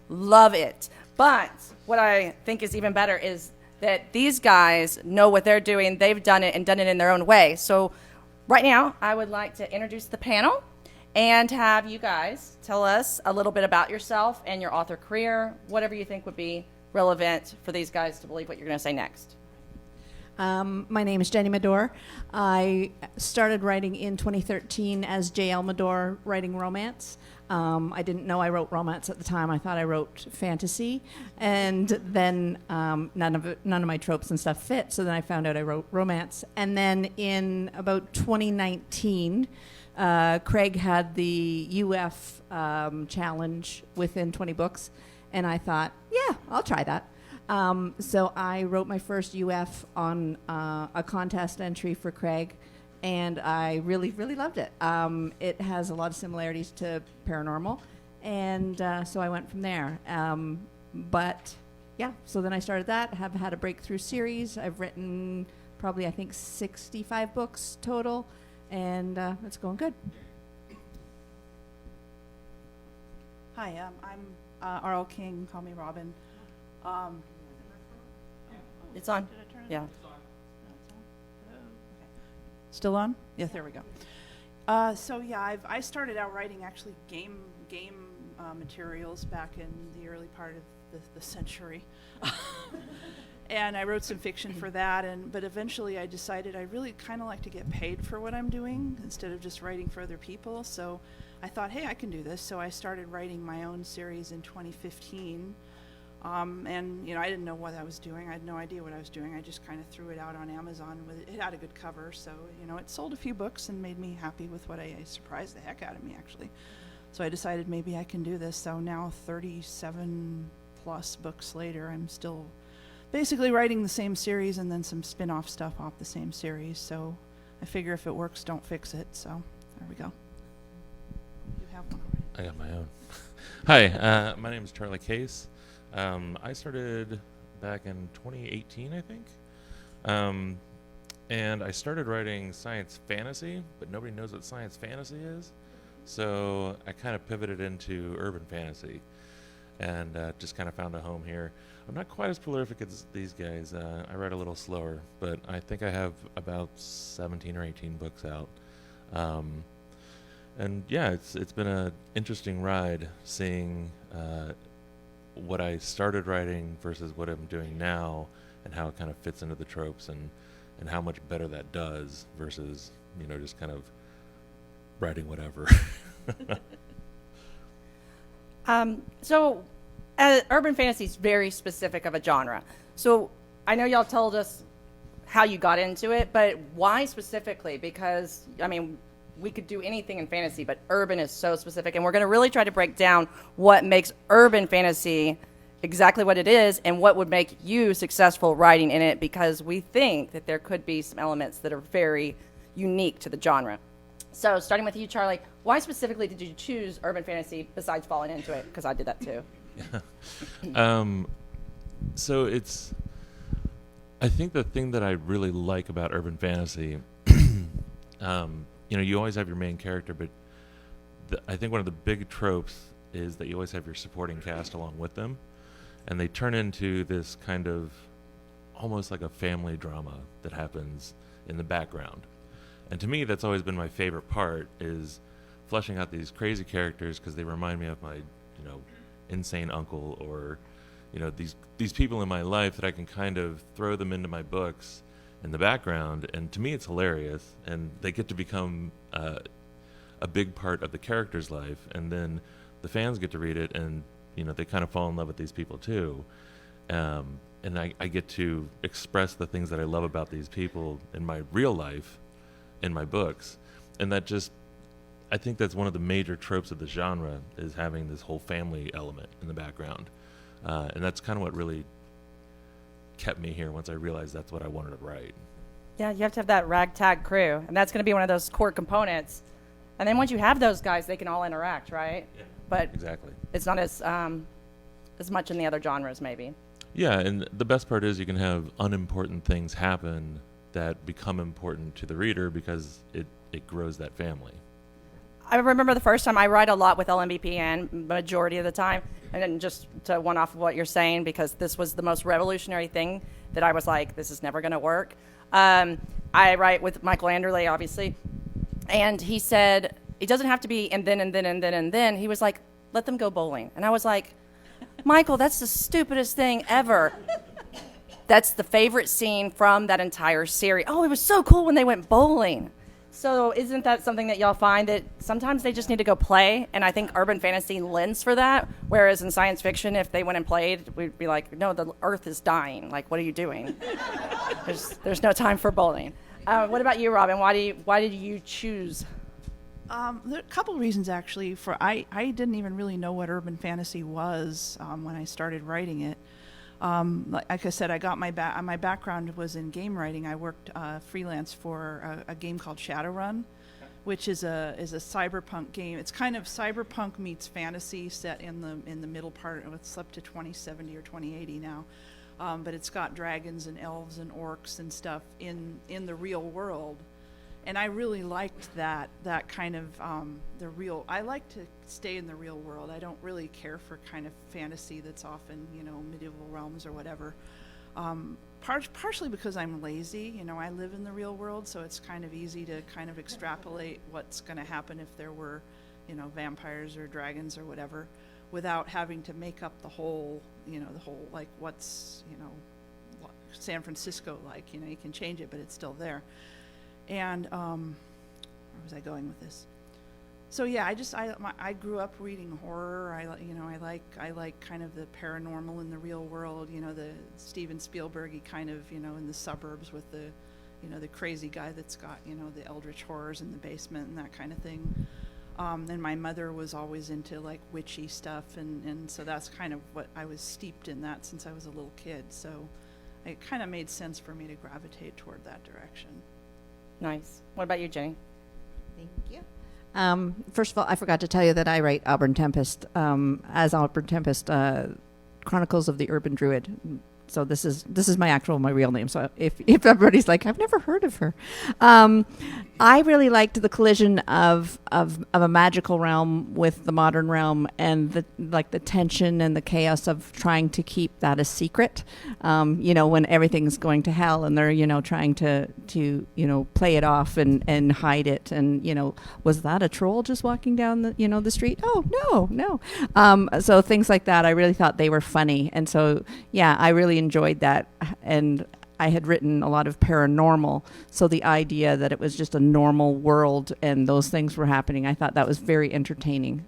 Love it. But what I think is even better is that these guys know what they're doing. They've done it and done it in their own way. So right now, I would like to introduce the panel and have you guys tell us a little bit about yourself and your author career, whatever you think would be relevant for these guys to believe what you're going to say next. My name is Jenny Madore. I started writing in 2013 as J.L. Madore, writing romance. I didn't know I wrote romance at the time. I thought I wrote fantasy, and then none of my tropes and stuff fit. So then I found out I wrote romance. And then in about 2019, Craig had the UF challenge within 20Books, and I thought, yeah, I'll try that. So I wrote my first UF on a contest entry for Craig, and I really, really loved it. It has a lot of similarities to paranormal, and so I went from there. But yeah, so then I started that, have had a breakthrough series. I've written probably, I think, 65 books total, and it's going good. Hi, I'm R.L. King. Call me Robin. It's on. Did I turn it? Yeah. No, it's on. Hello? Okay. Still on? Yeah, there we go. So yeah, I started out writing actually game materials back in the early part of the century, and I wrote some fiction for that. But eventually, I decided I really kind of like to get paid for what I'm doing instead of just writing for other people. So I thought, hey, I can do this. So I started writing my own series in 2015. And I didn't know what I was doing. I had no idea what I was doing. I just kind of threw it out on Amazon. It had a good cover, so it sold a few books and made me happy with what I surprised the heck out of me, actually. So I decided maybe I can do this. So now 37 plus books later, I'm still basically writing the same series and then some spin-off stuff off the same series. So I figure if it works, don't fix it. So there we go. You have one already. I got my own. Hi, my name is Charley Case. I started back in 2018, I think. And I started writing science fantasy, but nobody knows what science fantasy is. So I kind of pivoted into urban fantasy and just kind of found a home here. I'm not quite as prolific as these guys. I write a little slower, but I think I have about 17 or 18 books out. And yeah, it's been an interesting ride seeing what I started writing versus what I'm doing now, and how it kind of fits into the tropes, and how much better that does versus just kind of writing whatever. So urban fantasy is very specific of a genre. So I know y'all told us how you got into it, but why specifically? Because we could do anything in fantasy, but urban is so specific. And we're going to really try to break down what makes urban fantasy exactly what it is and what would make you successful writing in it, because we think that there could be some elements that are very unique to the genre. So starting with you, Charley, why specifically did you choose urban fantasy besides falling into it? Because I did that too. So I think the thing that I really like about urban fantasy, you always have your main character, but I think one of the big tropes is that you always have your supporting cast along with them, and they turn into this kind of almost like a family drama that happens in the background. And to me, that's always been my favorite part, is fleshing out these crazy characters, because they remind me of my, insane uncle, or, these people in my life that I can kind of throw them into my books in the background, and to me it's hilarious, and they get to become a big part of the character's life, and then the fans get to read it, and they kind of fall in love with these people too, and I get to express the things that I love about these people in my real life in my books, and I think that's one of the major tropes of the genre, is having this whole family element in the background, and that's kind of what really kept me here once I realized that's what I wanted to write. Yeah, you have to have that ragtag crew, and that's going to be one of those core components. And then once you have those guys, they can all interact, right? Yeah, but exactly. It's not as much in the other genres, maybe. Yeah, and the best part is you can have unimportant things happen that become important to the reader, because it grows that family. I remember the first time I write a lot with LMBPN, majority of the time, and then just to one off of what you're saying, because this was the most revolutionary thing that I was like, this is never going to work. I write with Michael Anderle, obviously, and he said, it doesn't have to be and then, and then, and then, and then. He was like, let them go bowling. And I was like, Michael, that's the stupidest thing ever. That's the favorite scene from that entire series. Oh, it was so cool when they went bowling. So isn't that something that y'all find that sometimes they just need to go play? And I think urban fantasy lends for that. Whereas in science fiction, if they went and played, we'd be like, no, the earth is dying. Like, what are you doing? there's no time for bowling. What about you, Robin? Why did you choose? There are a couple reasons, actually. I didn't even really know what urban fantasy was when I started writing it. Like I said, I got my background was in game writing. I worked freelance for a game called Shadowrun, which is a cyberpunk game. It's kind of cyberpunk meets fantasy, set in the middle part. It's up to 2070 or 2080 now, but it's got dragons and elves and orcs and stuff in the real world. And I really liked that kind of the real. I like to stay in the real world. I don't really care for kind of fantasy that's often, medieval realms or whatever. Partially because I'm lazy. I live in the real world, so it's kind of easy to kind of extrapolate what's going to happen if there were, vampires or dragons or whatever, without having to make up the whole like what's San Francisco like. You can change it, but it's still there. And where was I going with this? So yeah, I grew up reading horror. I like kind of the paranormal in the real world. The Steven Spielberg-y kind of in the suburbs with the the crazy guy that's got the eldritch horrors in the basement and that kind of thing. And my mother was always into like witchy stuff, and so that's kind of what I was steeped in that since I was a little kid. So it kind of made sense for me to gravitate toward that direction. Nice. What about you, Jenny? Thank you. First of all, I forgot to tell you that I write Auburn Tempest as Auburn Tempest, Chronicles of the Urban Druid. So this is my real name. So if everybody's like, I've never heard of her, I really liked the collision of a magical realm with the modern realm, and the tension and the chaos of trying to keep that a secret. When everything's going to hell and they're trying to play it off and hide it. And was that a troll just walking down the street? Oh no. So things like that, I really thought they were funny, and so yeah, I really enjoyed that. And I had written a lot of paranormal, so the idea that it was just a normal world and those things were happening, I thought that was very entertaining.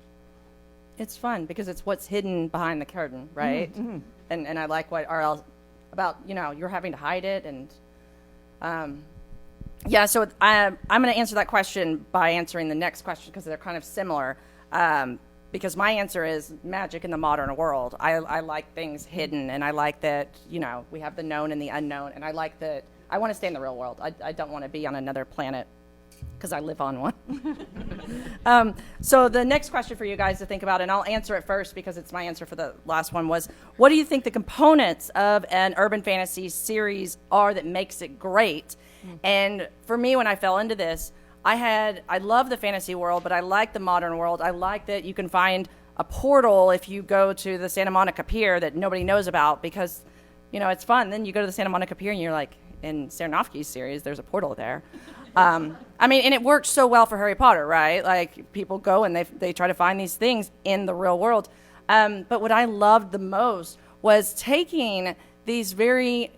It's fun because it's what's hidden behind the curtain, right? Mm-hmm. And I like what RL about, you're having to hide it. And so I'm going to answer that question by answering the next question because they're kind of similar. Because my answer is magic in the modern world. I like things hidden, and I like that, we have the known and the unknown, and I like that I want to stay in the real world. I don't want to be on another planet because I live on one. So the next question for you guys to think about, and I'll answer it first because it's my answer for the last one, was what do you think the components of an urban fantasy series are that makes it great? And for me, when I fell into this, I love the fantasy world, but I like the modern world. I like that you can find a portal if you go to the Santa Monica Pier that nobody knows about because, it's fun. Then you go to the Santa Monica Pier and you're like, in Sarah Noffke's series, there's a portal there. And it works so well for Harry Potter, right? Like people go and they try to find these things in the real world. But what I loved the most was taking these very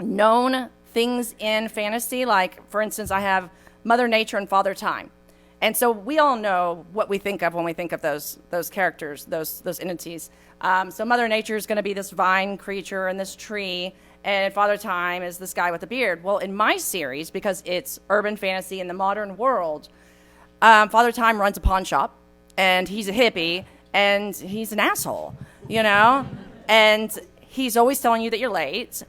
known things in fantasy. Like, for instance, I have Mother Nature and Father Time. And so we all know what we think of when we think of those characters, those entities. So Mother Nature is going to be this vine creature and this tree, and Father Time is this guy with a beard. Well, in my series, because it's urban fantasy in the modern world, Father Time runs a pawn shop, and he's a hippie, and he's an asshole, and he's always telling you that you're late.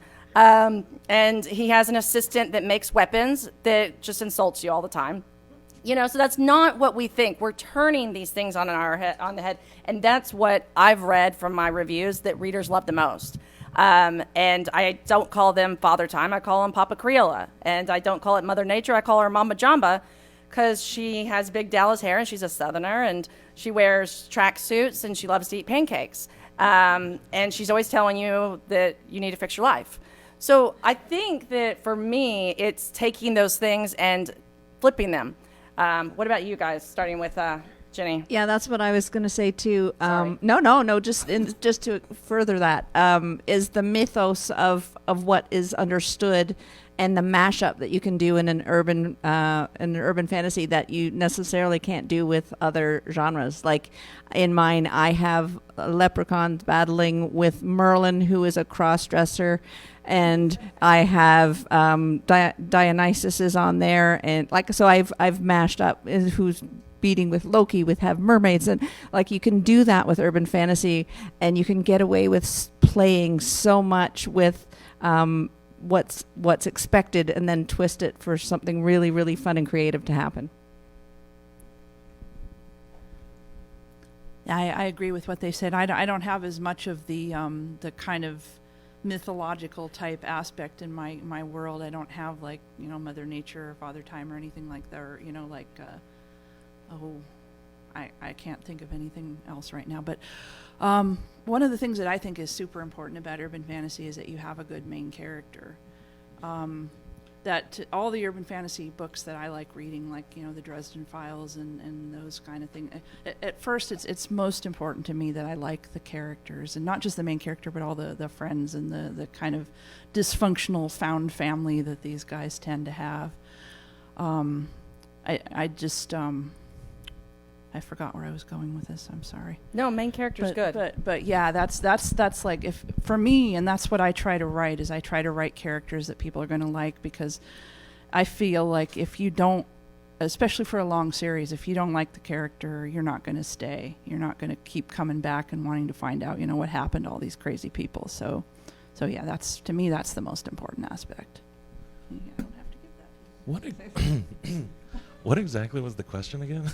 And he has an assistant that makes weapons that just insults you all the time. So that's not what we think. We're turning these things on the head. And that's what I've read from my reviews that readers love the most. And I don't call them Father Time. I call him Papa Criolla. And I don't call it Mother Nature. I call her Mama Jamba because she has big Dallas hair and she's a Southerner and she wears tracksuits and she loves to eat pancakes. And she's always telling you that you need to fix your life. So I think that for me, it's taking those things and flipping them. What about you guys, starting with Jenny? Yeah, that's what I was going to say too. Sorry. No. Just to further that, is the mythos of what is understood, and the mashup that you can do in an urban fantasy that you necessarily can't do with other genres. Like in mine, I have leprechauns battling with Merlin, who is a cross-dresser, and I have Dionysus is on there, and so I've mashed up who's beating with Loki, with have mermaids, and like you can do that with urban fantasy, and you can get away with playing so much with what's expected, and then twist it for something really, really fun and creative to happen. Yeah, I agree with what they said. I don't have as much of the kind of mythological type aspect in my world. I don't have like, Mother Nature or Father Time or anything like that, or I can't think of anything else right now. But one of the things that I think is super important about urban fantasy is that you have a good main character. All the urban fantasy books that I like reading, like the Dresden Files and those kind of things. At first, it's most important to me that I like the characters, and not just the main character, but all the friends and the kind of dysfunctional found family that these guys tend to have. I forgot where I was going with this. I'm sorry. No, main character's good. But yeah, that's like, if for me, and that's what I try to write, is I try to write characters that people are going to like, because I feel like if you don't, especially for a long series, if you don't like the character, you're not going to stay. You're not going to keep coming back and wanting to find out, what happened to all these crazy people. So yeah, to me, that's the most important aspect. Yeah, I don't have to give that. What exactly was the question again?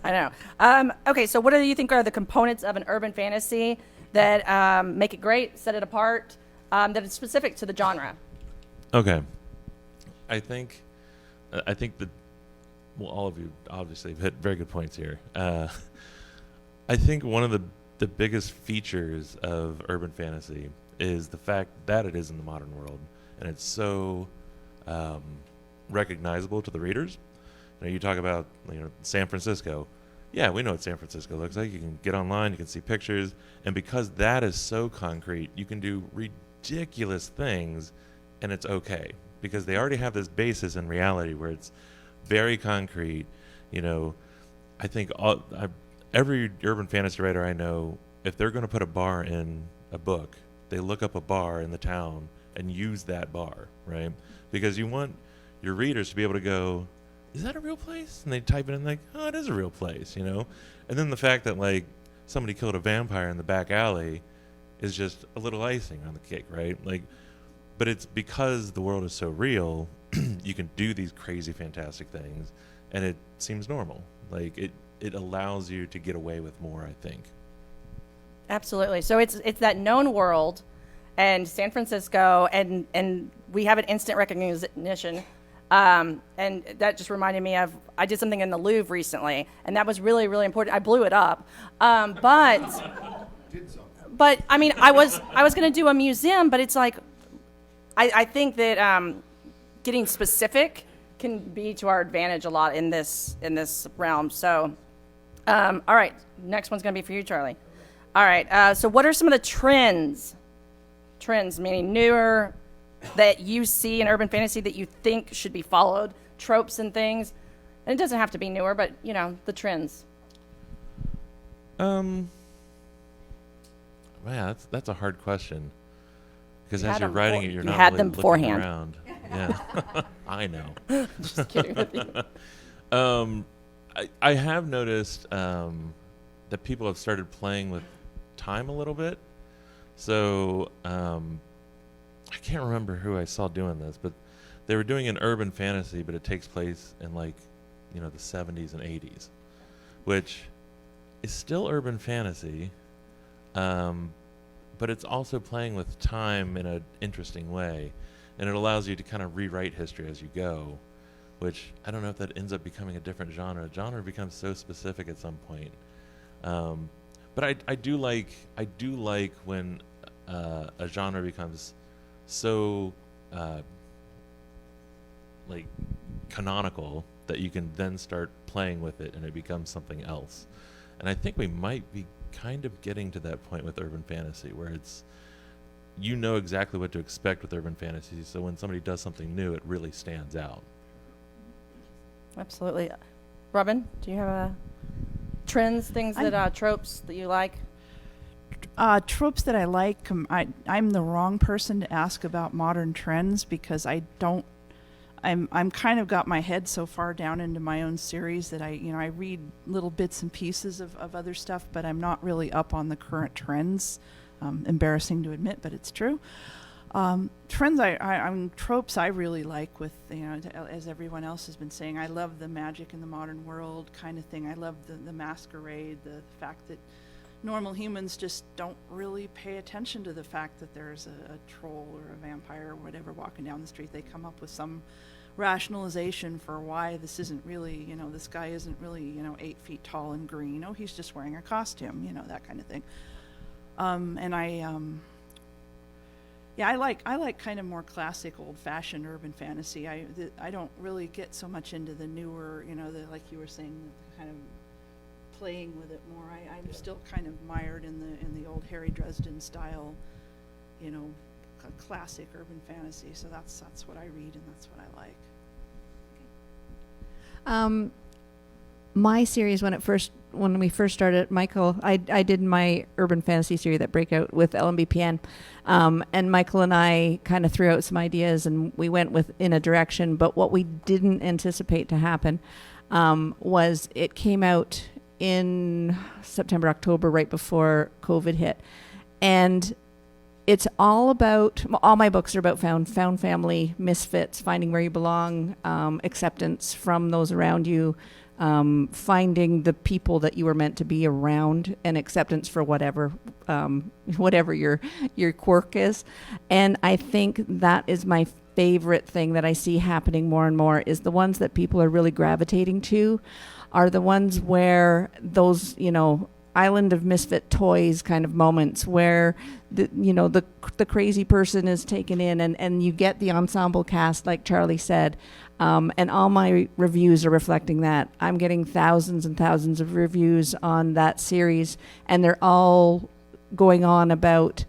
I know. Okay, so what do you think are the components of an urban fantasy that make it great, set it apart, that is specific to the genre? Okay. I think that, all of you obviously have hit very good points here. I think one of the biggest features of urban fantasy is the fact that it is in the modern world, and it's so recognizable to the readers. You talk about San Francisco. Yeah, we know what San Francisco looks like. You can get online, you can see pictures, and because that is so concrete, you can do ridiculous things, and it's okay because they already have this basis in reality where it's very concrete. I think every urban fantasy writer I know, if they're going to put a bar in a book, they look up a bar in the town and use that bar, right? Because you want your readers to be able to go, is that a real place? And they type it in like, oh, it is a real place, And then the fact that like somebody killed a vampire in the back alley is just a little icing on the cake, right? Like, but it's because the world is so real, you can do these crazy, fantastic things, and it seems normal. Like it allows you to get away with more, I think. Absolutely. So it's that known world, and San Francisco, and we have an instant recognition. And that just reminded me of, I did something in the Louvre recently, and that was really, really important. I blew it up. But I mean, I was going to do a museum, but it's like, I think that getting specific can be to our advantage a lot in this realm. So, all right, next one's going to be for you, Charlie. All right, so what are some of the trends, meaning newer, that you see in urban fantasy that you think should be followed, tropes and things? And it doesn't have to be newer, but the trends. Man, that's a hard question, because as had you're them writing before- it, you're you not had really them looking beforehand. around. Yeah, I know. Just kidding with you. I have noticed that people have started playing with time a little bit. So I can't remember who I saw doing this, but they were doing an urban fantasy, but it takes place in like, the 70s and 80s, which is still urban fantasy, but it's also playing with time in an interesting way, and it allows you to kind of rewrite history as you go. which I don't know if that ends up becoming a different genre. Genre becomes so specific at some point. But I do like when a genre becomes so like canonical that you can then start playing with it and it becomes something else. And I think we might be kind of getting to that point with urban fantasy, where it's, you know exactly what to expect with urban fantasy, so when somebody does something new, it really stands out. Absolutely. Robin, do you have trends, things that tropes that you like? Tropes that I like, I'm the wrong person to ask about modern trends, because I'm kind of got my head so far down into my own series that I read little bits and pieces of other stuff, but I'm not really up on the current trends. Embarrassing to admit, but it's true. Trends, tropes I really like with, as everyone else has been saying, I love the magic in the modern world kind of thing. I love the masquerade, the fact that normal humans just don't really pay attention to the fact that there's a troll or a vampire or whatever walking down the street. They come up with some rationalization for why this isn't really, this guy isn't really, 8 feet tall and green. Oh, he's just wearing a costume, that kind of thing. And I like kind of more classic, old-fashioned urban fantasy. I don't really get so much into the newer, like you were saying, kind of playing with it more. I'm still kind of mired in the old Harry Dresden style, classic urban fantasy. So that's what I read and that's what I like. My series, when we first started, Michael, I did my urban fantasy series that breakout with LMBPN, and Michael and I kind of threw out some ideas and we went in a direction. But what we didn't anticipate to happen was it came out in September, October, right before COVID hit, and it's all my books are about found family, misfits, finding where you belong, acceptance from those around you. Finding the people that you were meant to be around, and acceptance for whatever your quirk is. And I think that is my favorite thing that I see happening more and more, is the ones that people are really gravitating to are the ones where those, island of misfit toys kind of moments where the crazy person is taken in, and you get the ensemble cast, like Charley said. And all my reviews are reflecting that. I'm getting thousands and thousands of reviews on that series, and they're all going on about,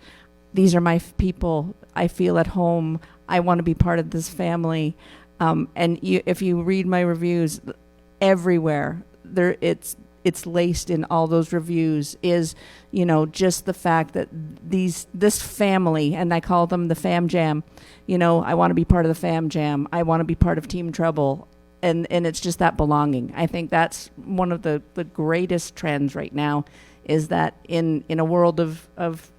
these are my people, I feel at home, I want to be part of this family. And if you read my reviews, everywhere, it's laced in all those reviews is, just the fact that this family, and I call them the Fam Jam, I want to be part of the Fam Jam. I want to be part of Team Trouble. And it's just that belonging. I think that's one of the greatest trends right now, is that in a world of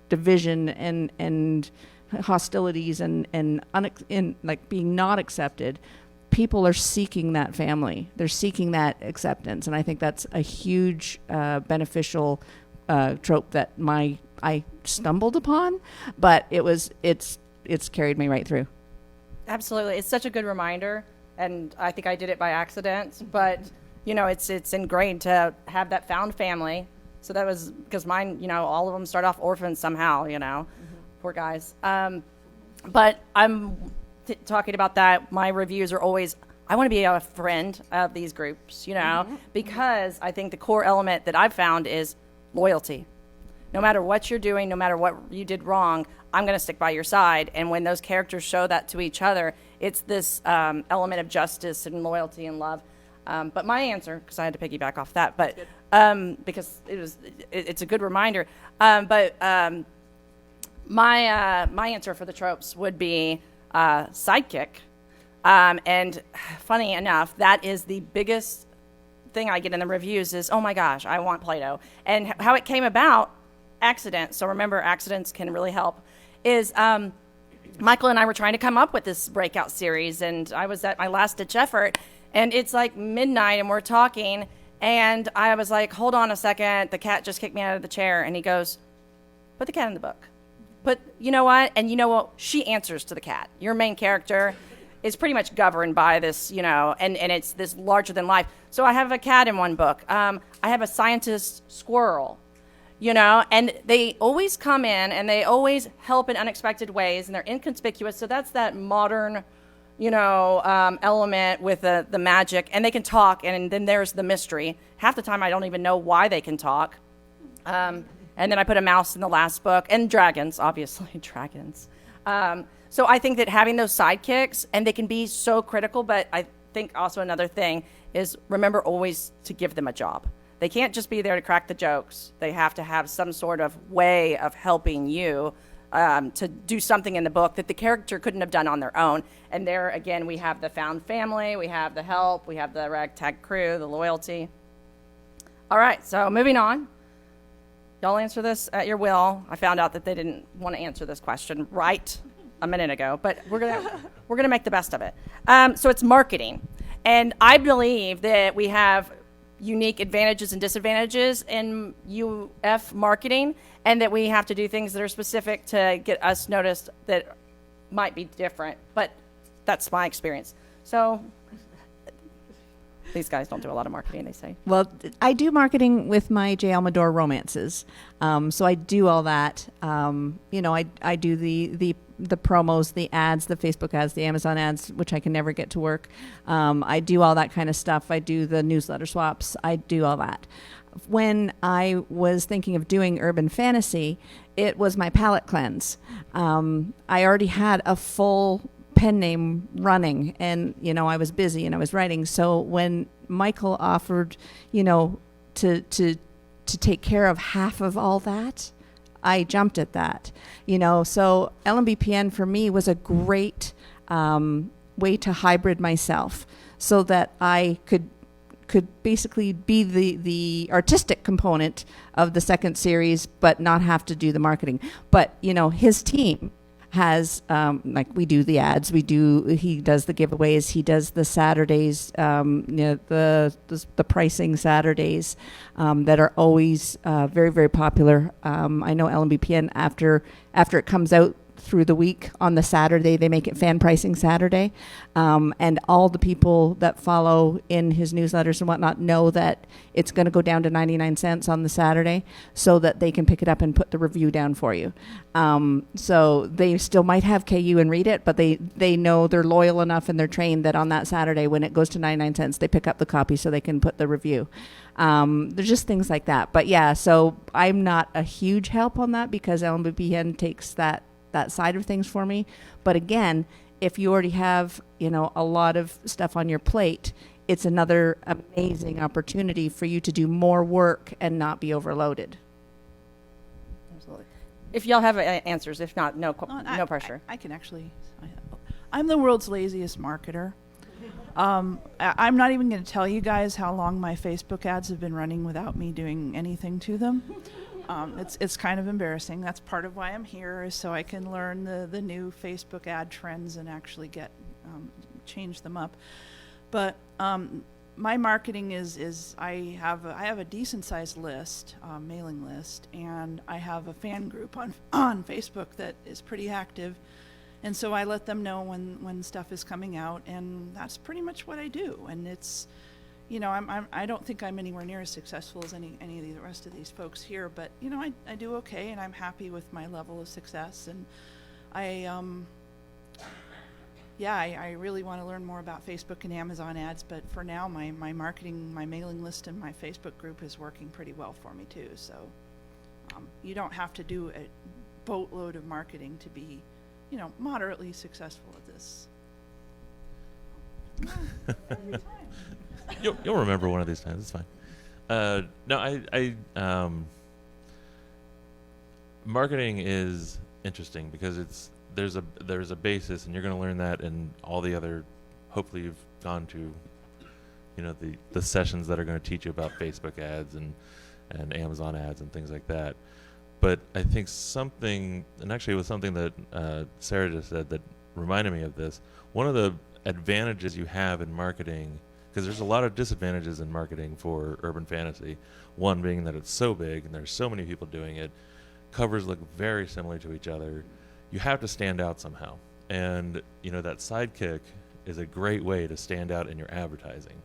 division and hostilities and like being not accepted, people are seeking that family. They're seeking that acceptance, and I think that's a huge beneficial trope that I stumbled upon, but it's carried me right through. Absolutely, it's such a good reminder, and I think I did it by accident. But it's ingrained to have that found family. So that was because mine, all of them start off orphans somehow. Poor guys. But I'm talking about that. My reviews are always, I want to be a friend of these groups, because I think the core element that I've found is loyalty. No matter what you're doing, no matter what you did wrong, I'm going to stick by your side. And when those characters show that to each other, it's this element of justice and loyalty and love. But my answer, because I had to piggyback off that, but because it's a good reminder. But my answer for the tropes would be sidekick. And funny enough, that is the biggest thing I get in the reviews is, oh my gosh, I want Play-Doh. And how it came about, accident. So remember, accidents can really help. Is Michael and I were trying to come up with this breakout series, and I was at my last ditch effort, and it's like midnight, and we're talking, and I was like, hold on a second, the cat just kicked me out of the chair, and he goes, put the cat in the book. But you know what? And you know what? She answers to the cat. Your main character is pretty much governed by this, and it's this larger than life. So I have a cat in one book. I have a scientist squirrel, and they always come in and they always help in unexpected ways, and they're inconspicuous. So that's that modern, element with the magic, and they can talk, and then there's the mystery. Half the time I don't even know why they can talk. And then I put a mouse in the last book, and dragons, obviously, dragons. So I think that having those sidekicks, and they can be so critical, but I think also another thing is remember always to give them a job. They can't just be there to crack the jokes. They have to have some sort of way of helping you to do something in the book that the character couldn't have done on their own. And there, again, we have the found family, we have the help, we have the ragtag crew, the loyalty. All right, so moving on. Y'all answer this at your will. I found out that they didn't want to answer this question right a minute ago, but we're gonna make the best of it. So it's marketing, and I believe that we have unique advantages and disadvantages in UF marketing, and that we have to do things that are specific to get us noticed that might be different. But that's my experience. So these guys don't do a lot of marketing, they say. Well, I do marketing with my J.L. Madore romances. So I do all that. I do the promos, the ads, the Facebook ads, the Amazon ads, which I can never get to work. I do all that kind of stuff. I do the newsletter swaps. I do all that. When I was thinking of doing urban fantasy, it was my palette cleanse. I already had a full pen name running, and I was busy and I was writing. So when Michael offered to take care of half of all that, I jumped at that. So LMBPN for me was a great way to hybrid myself, so that I could basically be the artistic component of the second series, but not have to do the marketing. But his team has we do the ads, he does the giveaways, he does the Saturdays, the pricing Saturdays that are always very, very popular. I know LMBPN after it comes out through the week on the Saturday, they make it fan pricing Saturday, and all the people that follow in his newsletters and whatnot know that it's going to go down to 99 cents on the Saturday, so that they can pick it up and put the review down for you. So they still might have KU and read it, but they know, they're loyal enough and they're trained that on that Saturday when it goes to 99 cents, they pick up the copy so they can put the review. There's just things like that. But yeah, so I'm not a huge help on that because LMBPN takes that side of things for me. But again, if you already have, a lot of stuff on your plate, it's another amazing opportunity for you to do more work and not be overloaded. Absolutely. If y'all have answers, if not, no pressure. I can actually. I'm the world's laziest marketer. I'm not even going to tell you guys how long my Facebook ads have been running without me doing anything to them. It's kind of embarrassing. That's part of why I'm here, is so I can learn the new Facebook ad trends and actually change them up. But my marketing is I have a decent sized list, mailing list, and I have a fan group on Facebook that is pretty active, and so I let them know when stuff is coming out, and that's pretty much what I do. And it's, I don't think I'm anywhere near as successful as any of the rest of these folks here, but I do okay, and I'm happy with my level of success. And I really want to learn more about Facebook and Amazon ads, but for now my marketing, my mailing list and my Facebook group is working pretty well for me too. So you don't have to do a boatload of marketing to be moderately successful at this. Every time. You'll remember one of these times. It's fine. No, marketing is interesting because there's a basis, and you're going to learn that in all the other. Hopefully, you've gone to, the sessions that are going to teach you about Facebook ads and Amazon ads and things like that. But I think something, and actually it was something that Sarah just said that reminded me of this. One of the advantages you have in marketing, because there's a lot of disadvantages in marketing for urban fantasy. One being that it's so big and there's so many people doing it. Covers look very similar to each other. You have to stand out somehow. And, that sidekick is a great way to stand out in your advertising.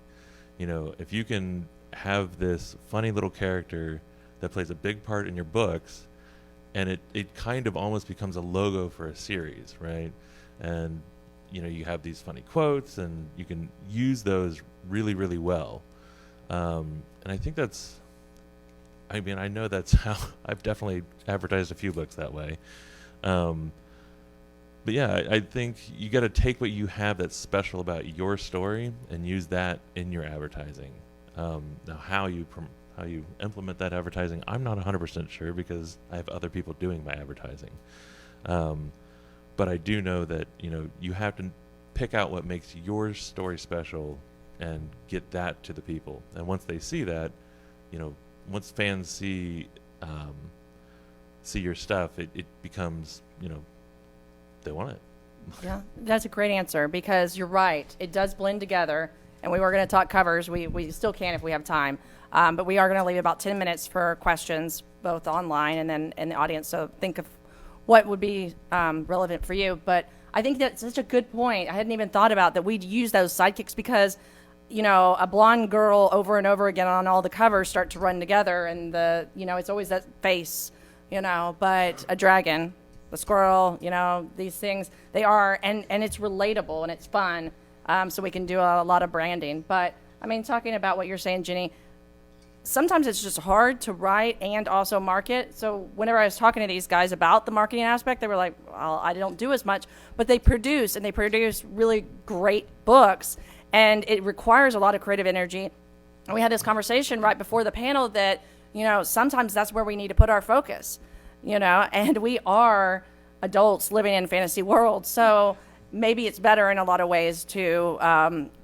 You know, if you can have this funny little character that plays a big part in your books, and it kind of almost becomes a logo for a series, right? And, you know, you have these funny quotes, and you can use those really, really well. And I think that's, I mean, I know that's how I've definitely advertised a few books that way. But yeah, I think you got to take what you have that's special about your story and use that in your advertising. Now, how you implement that advertising, I'm not 100% sure because I have other people doing my advertising. But I do know that, you know, you have to pick out what makes your story special and get that to the people. And once they see that, you know, once fans see your stuff, it becomes, you know, they want it. Yeah, that's a great answer because you're right. It does blend together, and we were going to talk covers. We still can if we have time, but we are going to leave about 10 minutes for questions, both online and then in the audience. So think of what would be relevant for you. But I think that's such a good point. I hadn't even thought about that. We'd use those sidekicks because, you know, a blonde girl over and over again on all the covers start to run together, and it's always that face, you know. But a dragon, the squirrel, you know, these things, they are, and it's relatable and it's fun, so we can do a lot of branding. But, I mean, talking about what you're saying, Jenny, sometimes it's just hard to write and also market. So whenever I was talking to these guys about the marketing aspect, they were like, well, I don't do as much, but they produce really great books, and it requires a lot of creative energy. And we had this conversation right before the panel that, you know, sometimes that's where we need to put our focus. You know, and we are adults living in a fantasy world. So maybe it's better in a lot of ways to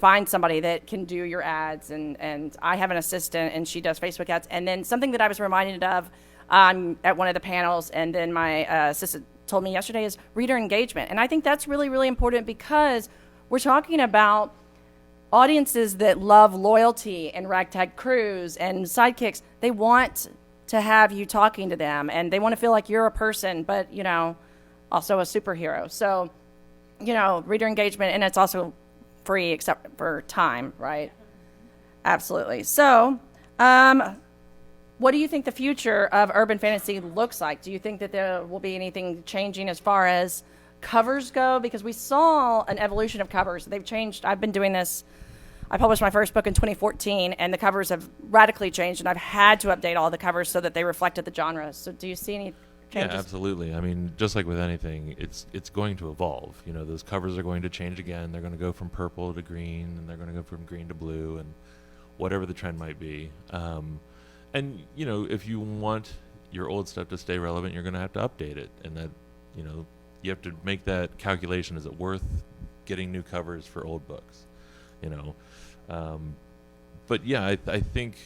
find somebody that can do your ads. And I have an assistant, and she does Facebook ads. And then something that I was reminded of at one of the panels, and then my assistant told me yesterday, is reader engagement. And I think that's really, really important because we're talking about audiences that love loyalty and ragtag crews and sidekicks. They want to have you talking to them, and they want to feel like you're a person, but, you know, also a superhero. So, you know, reader engagement, and it's also free except for time, right? Absolutely. So, what do you think the future of urban fantasy looks like? Do you think that there will be anything changing as far as covers go? Because we saw an evolution of covers. They've changed. I've been doing this. I published my first book in 2014, and the covers have radically changed, and I've had to update all the covers so that they reflected the genre. So do you see any changes? Yeah, absolutely. I mean, just like with anything, it's going to evolve. You know, those covers are going to change again. They're going to go from purple to green, and they're going to go from green to blue, and whatever the trend might be. And, you know, if you want your old stuff to stay relevant, you're going to have to update it. And that, you know, you have to make that calculation. Is it worth getting new covers for old books? You know? But yeah, I think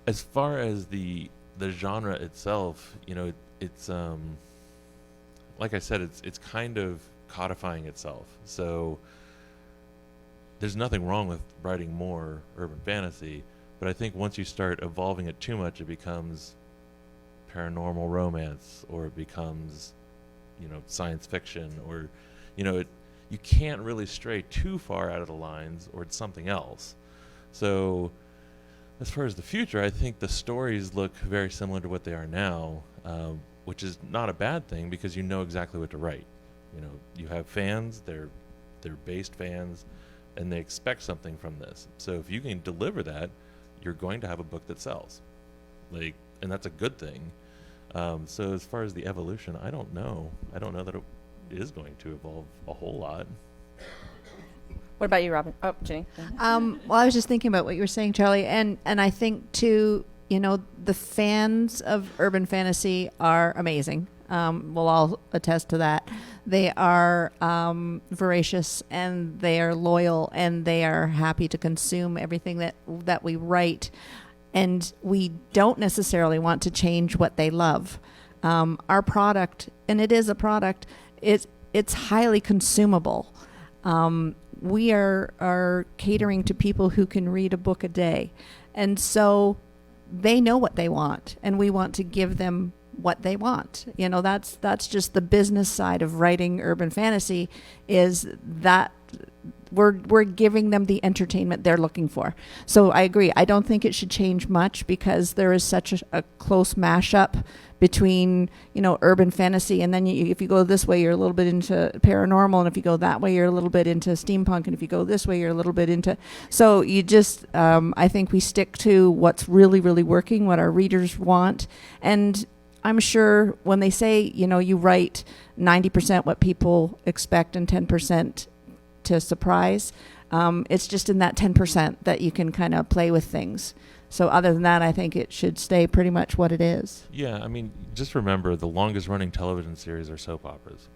as far as the genre itself, you know, it's like I said, it's kind of codifying itself. So there's nothing wrong with writing more urban fantasy, but I think once you start evolving it too much, it becomes paranormal romance, or it becomes, you know, science fiction, or, you know, you can't really stray too far out of the lines, or it's something else. So as far as the future, I think the stories look very similar to what they are now, which is not a bad thing because you know exactly what to write. You know, you have fans, they're based fans, and they expect something from this. So if you can deliver that, you're going to have a book that sells. And that's a good thing. So as far as the evolution, I don't know. I don't know that it is going to evolve a whole lot. What about you, Robin? Oh, Jenny. Well, I was just thinking about what you were saying, Charlie, and I think too, you know, the fans of urban fantasy are amazing. We'll all attest to that. They are voracious, and they are loyal, and they are happy to consume everything that we write. And we don't necessarily want to change what they love. Our product, and it is a product, it's highly consumable. We are catering to people who can read a book a day. And so they know what they want, and we want to give them what they want. You know, that's just the business side of writing urban fantasy, is that we're giving them the entertainment they're looking for. So I agree. I don't think it should change much because there is such a close mashup between, urban fantasy, and then if you go this way, you're a little bit into paranormal, and if you go that way, you're a little bit into steampunk, and if you go this way, you're a little bit into. So you just, I think we stick to what's really, really working, what our readers want, and I'm sure when they say, you write 90% what people expect and 10% to surprise, it's just in that 10% that you can kind of play with things. So other than that, I think it should stay pretty much what it is. Yeah, I mean, just remember the longest running television series are soap operas.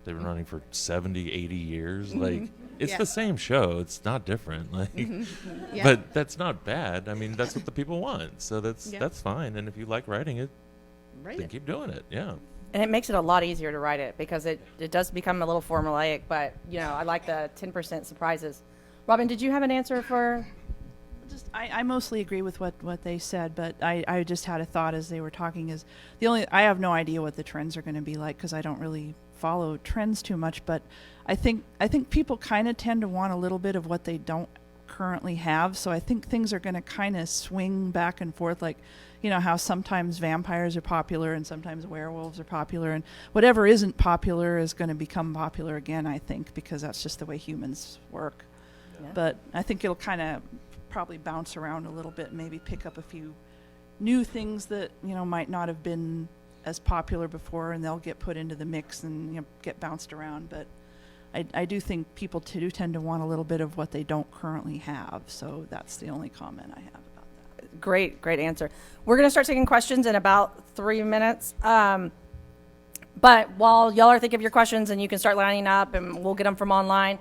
They've been running for 70, 80 years. Like, it's the same show. It's not different. Like, but that's not bad. I mean, that's what the people want. So that's fine. And if you like writing it, then keep doing it. Yeah. And it makes it a lot easier to write it because it does become a little formulaic, but, I like the 10% surprises. Robin, did you have an answer for? I mostly agree with what they said, but I just had a thought as they were talking is I have no idea what the trends are going to be like because I don't really follow trends too much, but I think people kind of tend to want a little bit of what they don't currently have, so I think things are going to kind of swing back and forth, like how sometimes vampires are popular and sometimes werewolves are popular, and whatever isn't popular is going to become popular again, I think, because that's just the way humans work. Yeah. But I think it'll kind of probably bounce around a little bit, maybe pick up a few new things that might not have been as popular before, and they'll get put into the mix and get bounced around. But I do think people do tend to want a little bit of what they don't currently have, so that's the only comment I have about that. Great answer. We're going to start taking questions in about 3 minutes, but while y'all are thinking of your questions, and you can start lining up and we'll get them from online.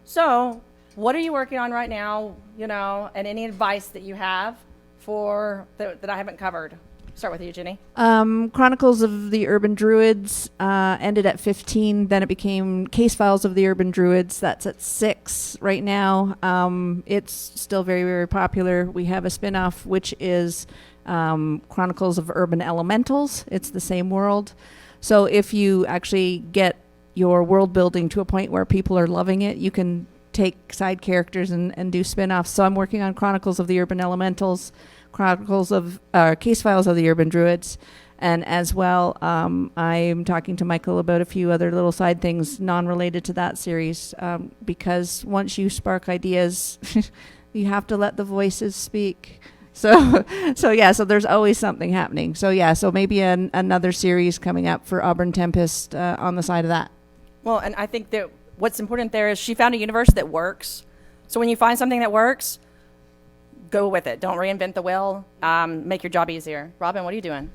So what are you working on right now, and any advice that you have for that I haven't covered? Start with you, Jenny. Chronicles of the Urban Druids ended at 15. Then it became Case Files of the Urban Druids. That's at 6 right now. It's still very, very popular. We have a spin-off, which is Chronicles of Urban Elementals. It's the same world. So if you actually get your world building to a point where people are loving it, you can take side characters and do spin-offs. So I'm working on Chronicles of the Urban Elementals, Chronicles of Case Files of the Urban Druids, and as well I'm talking to Michael about a few other little side things non-related to that series, because once you spark ideas you have to let the voices speak. So there's always something happening. So maybe another series coming up for Auburn Tempest on the side of that. Well, and I think that what's important there is she found a universe that works. So when you find something that works, go with it. Don't reinvent the wheel. Make your job easier. Robin, what are you doing?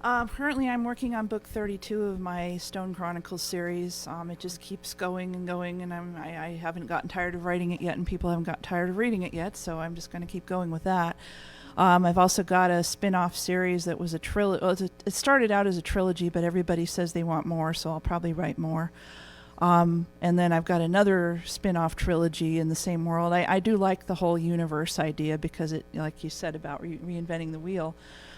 Currently, I'm working on book 32 of my Stone Chronicles series. It just keeps going and going, and I haven't gotten tired of writing it yet, and people haven't gotten tired of reading it yet, so I'm just going to keep going with that. I've also got a spin-off series that was a trilogy. Well, it started out as a trilogy, but everybody says they want more, so I'll probably write more. And then I've got another spin-off trilogy in the same world. I do like the whole universe idea because it, like you said about reinventing the wheel,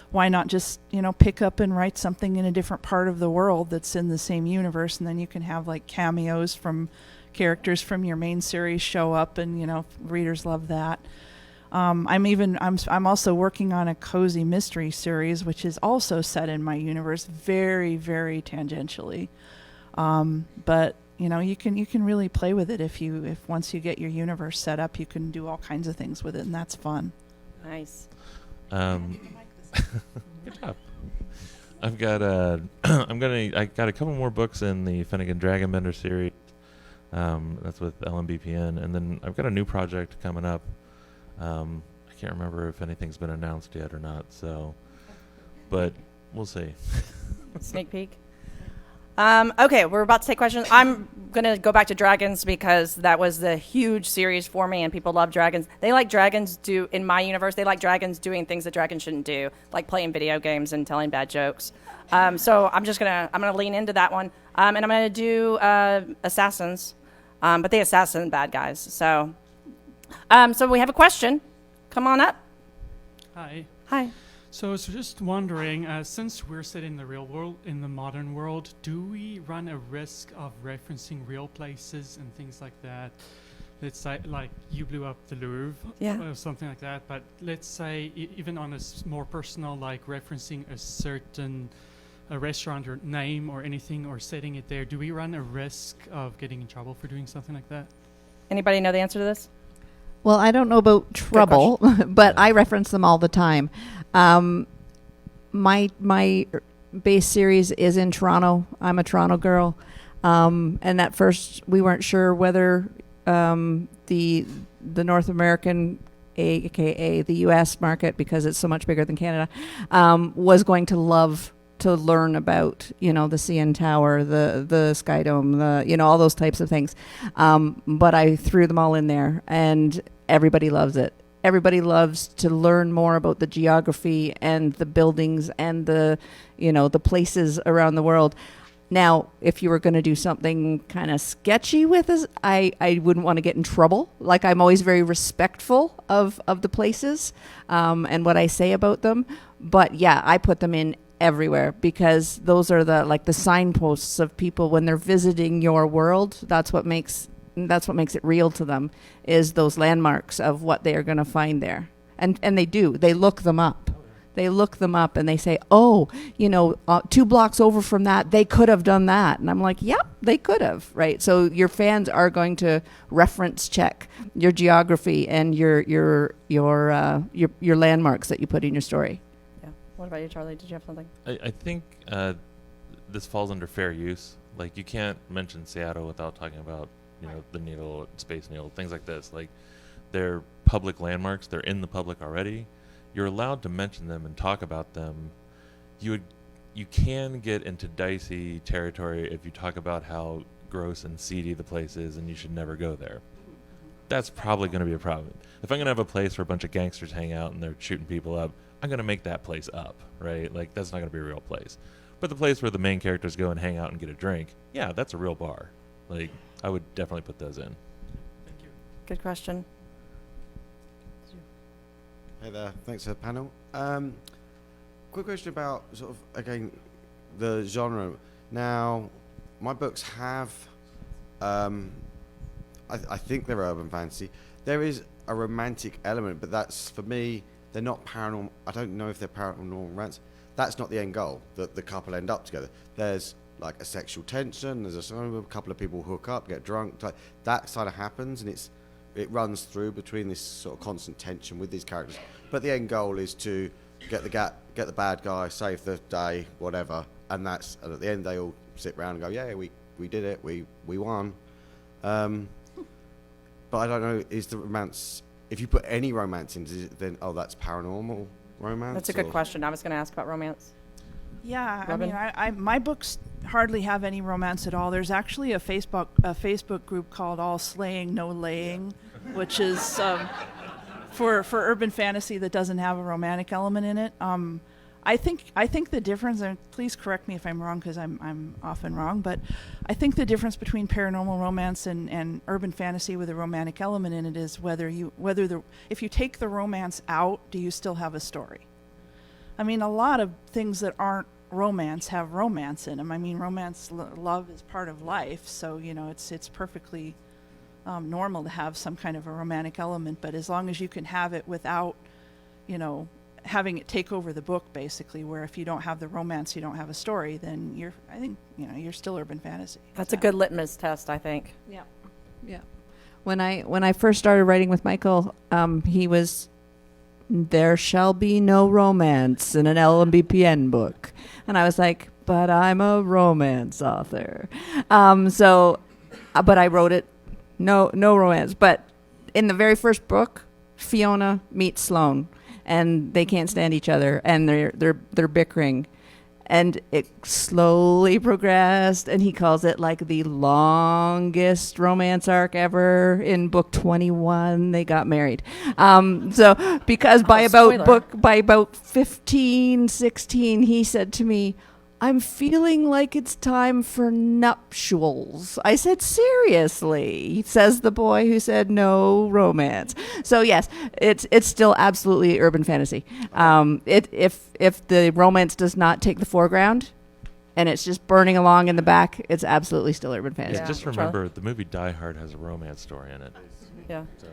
why not just, pick up and write something in a different part of the world that's in the same universe, and then you can have like cameos from characters from your main series show up, and readers love that. I'm also working on a cozy mystery series, which is also set in my universe, very, very tangentially. But you can really play with it if once you get your universe set up, you can do all kinds of things with it, and that's fun. Nice. Good job. I got a couple more books in the Finnegan Dragonbender series. That's with LMBPN, and then I've got a new project coming up. I can't remember if anything's been announced yet or not, but we'll see. Sneak peek. Okay, we're about to take questions. I'm going to go back to dragons because that was the huge series for me, and people love dragons. They like dragons in my universe, they like dragons doing things that dragons shouldn't do, like playing video games and telling bad jokes. So I'm going to lean into that one. And I'm going to do assassins, but they assassin bad guys. So we have a question. Come on up. Hi. Hi. So I was just wondering, since we're set in the real world, in the modern world, do we run a risk of referencing real places and things like that? Let's say, like, you blew up the Louvre Yeah. or something like that, but let's say, even on a more personal, like referencing a certain a restaurant or name or anything or setting it there, do we run a risk of getting in trouble for doing something like that? Anybody know the answer to this? Well, I don't know about trouble, but I reference them all the time. My base series is in Toronto. I'm a Toronto girl, and at first we weren't sure whether the North American, aka the U.S. market, because it's so much bigger than Canada, was going to love to learn about, the CN Tower, the Sky Dome, all those types of things. But I threw them all in there, and everybody loves it. Everybody loves to learn more about the geography and the buildings and the places around the world. Now, if you were going to do something kind of sketchy with us, I wouldn't want to get in trouble. Like, I'm always very respectful of the places and what I say about them. But yeah, I put them in everywhere because those are the signposts of people when they're visiting your world. That's what makes it real to them, is those landmarks of what they are going to find there. And they look them up. They look them up and they say, 2 blocks over from that, they could have done that. And I'm like, yep, they could have, right? So your fans are going to reference check your geography and your landmarks that you put in your story. Yeah. What about you, Charlie? Did you have something? I think this falls under fair use. Like, you can't mention Seattle without talking about, the needle, Space Needle, things like this. Like, they're public landmarks. They're in the public already. You're allowed to mention them and talk about them. You can get into dicey territory if you talk about how gross and seedy the place is and you should never go there. That's probably going to be a problem. If I'm going to have a place where a bunch of gangsters hang out and they're shooting people up, I'm going to make that place up, right? Like, that's not going to be a real place. But the place where the main characters go and hang out and get a drink, yeah, that's a real bar. Like, I would definitely put those in. Thank you. Good question. Hey there, thanks for the panel. Quick question about sort of, again, the genre. Now, my books have, I think they're urban fantasy. There is a romantic element, but that's, for me, they're not paranormal. I don't know if they're paranormal romance. That's not the end goal, that the couple end up together. There's like a sexual tension, there's a couple of people hook up, get drunk. Like, that sort of happens, and it runs through between this sort of constant tension with these characters. But the end goal is to get the bad guy, save the day, whatever. And at the end they all sit around and go, yeah, we did it, we won. But I don't know, is the romance, if you put any romance in, is it then, that's paranormal romance? That's a good question. I was going to ask about romance. Yeah, Robin? I mean, my books hardly have any romance at all. There's actually a Facebook group called All Slaying, No Laying, which is for urban fantasy that doesn't have a romantic element in it. I think the difference, and please correct me if I'm wrong because I'm often wrong, but I think the difference between paranormal romance and urban fantasy with a romantic element in it is if you take the romance out, do you still have a story? I mean, a lot of things that aren't romance have romance in them. I mean, love is part of life, so it's perfectly normal to have some kind of a romantic element. But as long as you can have it without, having it take over the book, basically, where if you don't have the romance, you don't have a story, then you're still urban fantasy. That's a good litmus test, I think. Yeah, yeah. When I first started writing with Michael, he was, there shall be no romance in an LMBPN book, and I was like, but I'm a romance author. But I wrote it, no romance. But in the very first book, Fiona meets Sloane, and they can't stand each other, and they're bickering. And it slowly progressed, and he calls it like the longest romance arc ever. In book 21, they got married. Because by about 15, 16, he said to me, I'm feeling like it's time for nuptials. I said, seriously, says the boy who said no romance. So yes, it's still absolutely urban fantasy. If the romance does not take the foreground and it's just burning along in the back, it's absolutely still urban fantasy. Yeah. Just remember, the movie Die Hard has a romance story in it. Yeah. So.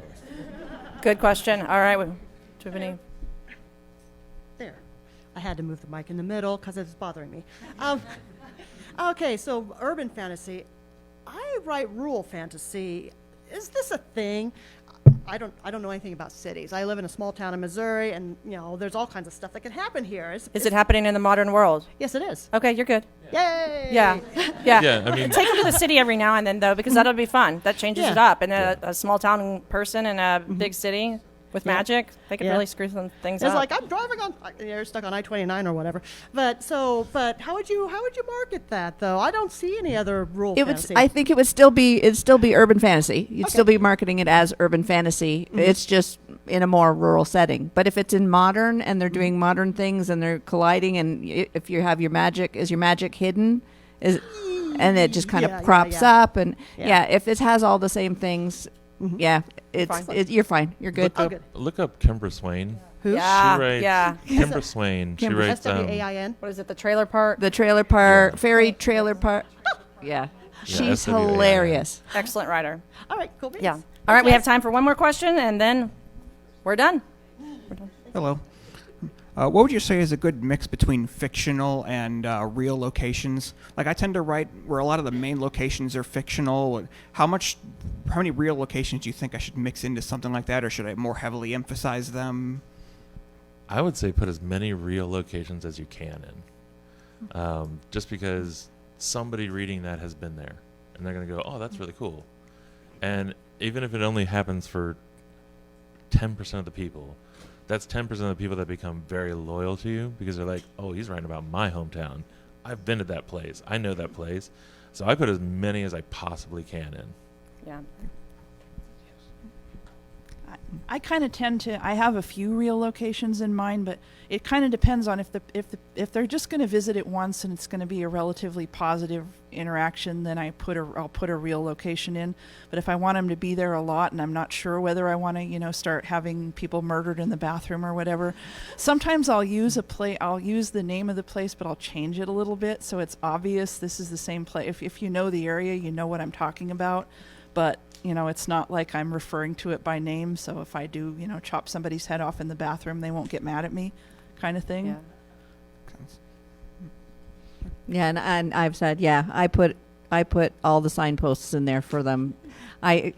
Good question. All right. Do you have any? There. I had to move the mic in the middle because it's bothering me. Okay, so urban fantasy. I write rural fantasy. Is this a thing? I don't know anything about cities. I live in a small town in Missouri, and there's all kinds of stuff that can happen here. Is it happening in the modern world? Yes, it is. Okay, you're good. Yay! Yeah. Yeah. Yeah, I mean, Take them to the city every now and then, though, because that'll be fun. That changes Yeah. it up. And a small town person in a big city with Yeah. magic, they could Yeah. really screw some things It's up. like I'm driving on. You're stuck on I-29 or whatever. But how would you market that though? I don't see any other rural fantasy. I think it'd still be urban fantasy. You'd still be marketing it as urban fantasy. It's just in a more rural setting. But if it's in modern and they're doing modern things and they're colliding, and if you have your magic, is your magic hidden? And it just kind Yeah, of crops yeah. up, and if it has all the same things, you're fine. You're good. Oh, good. look up Kimbra Swain. Who? Yeah. She writes, Yeah. Kimbra Swain. She writes, SWAIN. What is it? The trailer park? The trailer park, fairy trailer park. Yeah, she's SWAIN. hilarious. Excellent writer. All right, cool beans. Yeah. All right, we have time for one more question, and then we're done. Hello. What would you say is a good mix between fictional and real locations? Like, I tend to write where a lot of the main locations are fictional. How many real locations do you think I should mix into something like that, or should I more heavily emphasize them? I would say put as many real locations as you can in. Just because somebody reading that has been there, and they're going to go, oh, that's really cool. And even if it only happens for 10% of the people, that's 10% of the people that become very loyal to you because they're like, oh, he's writing about my hometown. I've been to that place. I know that place. So I put as many as I possibly can in. Yeah. I kind of tend to. I have a few real locations in mind, but it kind of depends on if they're just going to visit it once and it's going to be a relatively positive interaction. Then I'll put a real location in. But if I want them to be there a lot and I'm not sure whether I want to start having people murdered in the bathroom or whatever, sometimes I'll use I'll use the name of the place, but I'll change it a little bit so it's obvious this is the same place. If you know the area, you know what I'm talking about. But it's not like I'm referring to it by name. So if I do, chop somebody's head off in the bathroom, they won't get mad at me, kind of thing. Yeah. Yeah, and I've said, I put all the signposts in there for them. I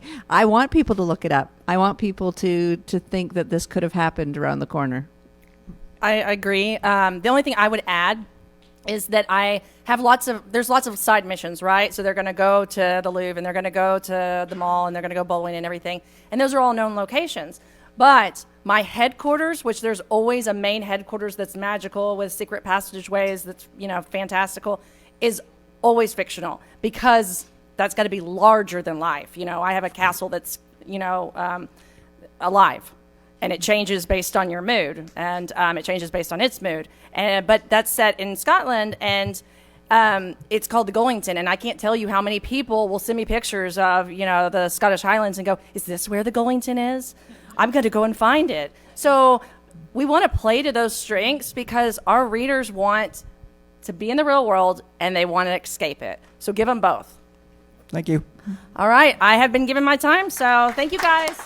want people to look it up. I want people to think that this could have happened around the corner. I agree. The only thing I would add is that I have there's lots of side missions, right? So they're going to go to the Louvre and they're going to go to the mall and they're going to go bowling and everything. And those are all known locations. But my headquarters, which there's always a main headquarters that's magical with secret passageways that's, fantastical, is always fictional because that's got to be larger than life. I have a castle that's, alive. And it changes based on your mood, and it changes based on its mood. But that's set in Scotland, and it's called the Gollington. And I can't tell you how many people will send me pictures of, the Scottish Highlands and go, is this where the Gollington is? I'm going to go and find it. So we want to play to those strengths because our readers want to be in the real world, and they want to escape it. So give them both. Thank you. All right. I have been given my time, so thank you, guys.